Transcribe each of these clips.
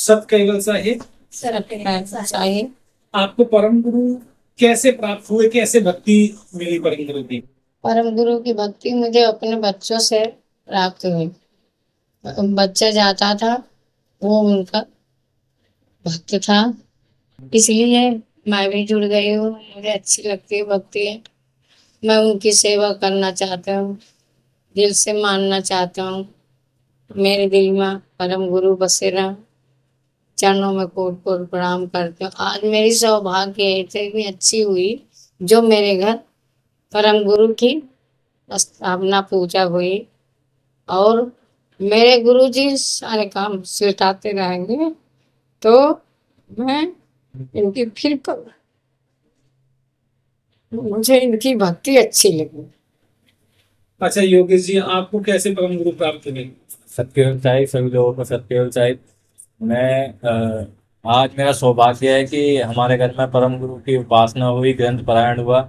सत केवल साहिब। चाहिए। आपको परम गुरु कैसे प्राप्त हुए, कैसे भक्ति मिली परम गुरु की? परम गुरु की भक्ति मुझे अपने बच्चों से प्राप्त हुई। बच्चा जाता था, वो उनका भक्त था, इसलिए मैं भी जुड़ गई हूँ। मुझे अच्छी लगती है भक्ति। मैं उनकी सेवा करना चाहता हूँ, दिल से मानना चाहता हूँ। मेरे दिल में परम गुरु बसे रहा। चरणों में कोट कोट प्रणाम करती हूँ। आज मेरी सौभाग्य इतनी अच्छी हुई जो मेरे घर परम गुरु की स्थापना पूजा हुई, और मेरे गुरु जी सारे काम सिलटाते रहेंगे, तो मैं इनकी फिर मुझे इनकी भक्ति अच्छी लगी। अच्छा योगेश जी, आपको कैसे परम गुरु प्राप्त हुए? सत्यवेल साहिब, सभी लोगों को सत्यवेल साहिब। मैं आज मेरा सौभाग्य है कि हमारे घर में परम गुरु की उपासना हुई, ग्रंथ पारायण हुआ।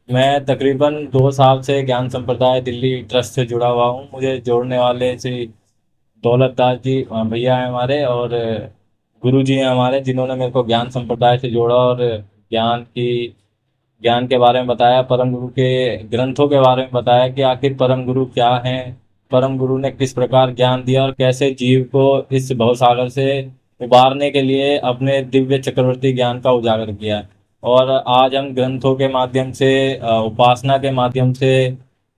मैं तकरीबन 2 साल से ज्ञान संप्रदाय दिल्ली ट्रस्ट से जुड़ा हुआ हूँ। मुझे जोड़ने वाले श्री दौलत दास जी भैया हैं हमारे, और गुरु जी हैं हमारे, जिन्होंने मेरे को ज्ञान संप्रदाय से जोड़ा और ज्ञान की ज्ञान के बारे में बताया, परम गुरु के ग्रंथों के बारे में बताया कि आखिर परम गुरु क्या हैं, परम गुरु ने किस प्रकार ज्ञान दिया और कैसे जीव को इस भवसागर से उबारने के लिए अपने दिव्य चक्रवर्ती ज्ञान का उजागर किया। और आज हम ग्रंथों के माध्यम से, उपासना के माध्यम से,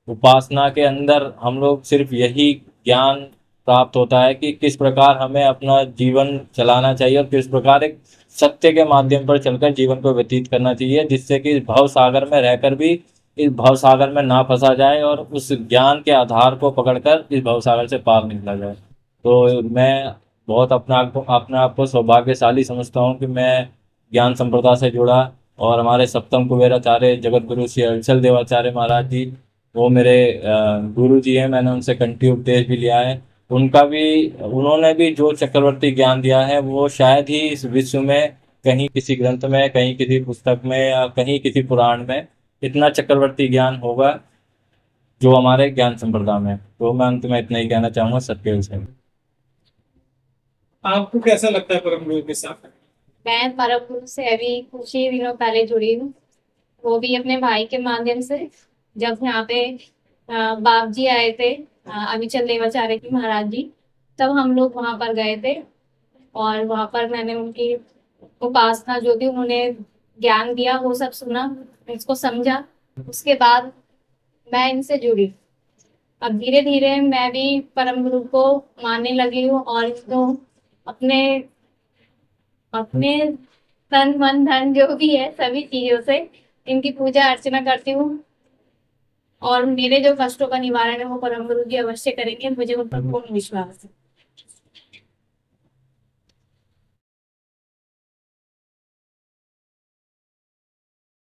उपासना के अंदर हम लोग सिर्फ यही ज्ञान प्राप्त होता है कि किस प्रकार हमें अपना जीवन चलाना चाहिए और किस प्रकार एक सत्य के माध्यम पर चलकर जीवन को व्यतीत करना चाहिए, जिससे कि इस भव सागर में रहकर भी इस भव सागर में ना फंसा जाए और उस ज्ञान के आधार को पकड़कर इस भव सागर से पार निकला जाए। तो मैं बहुत अपने आप को सौभाग्यशाली समझता हूँ कि मैं ज्ञान संप्रदाय से जुड़ा। और हमारे सप्तम कुबेराचार्य जगत गुरु श्री हरिचल देवाचार्य महाराज जी, वो मेरे गुरु जी हैं। मैंने उनसे कंठी उपदेश भी लिया है। उन्होंने भी जो चक्रवर्ती ज्ञान दिया है वो शायद ही इस विश्व में कहीं किसी ग्रंथ में, कहीं किसी पुस्तक में या कहीं किसी पुराण में इतना चक्रवर्ती ज्ञान होगा जो हमारे ज्ञान संप्रदाय में है। तो मैं अंत में इतना ही कहना चाहूंगा। सत्य से आपको कैसा लगता है परम गुरु के साथ? मैं परम गुरु से अभी कुछ ही दिनों पहले जुड़ी हूँ, वो भी अपने भाई के माध्यम से। जब यहाँ पे बाप जी आए थे, अविचल देवाचार्य की महाराज जी, तब हम लोग वहां पर गए थे, और वहां पर मैंने उनकी उपासना जो थी, उन्होंने ज्ञान दिया, वो सब सुना, इसको समझा। उसके बाद मैं इनसे जुड़ी। अब धीरे धीरे मैं भी परम गुरु को मानने लगी हूँ, और इसको अपने अपने तन मन धन जो भी है सभी चीजों से इनकी पूजा अर्चना करती हूँ, और मेरे जो कष्टों का निवारण है वो परम गुरु जी अवश्य करेंगे, मुझे उन पर पूर्ण विश्वास है।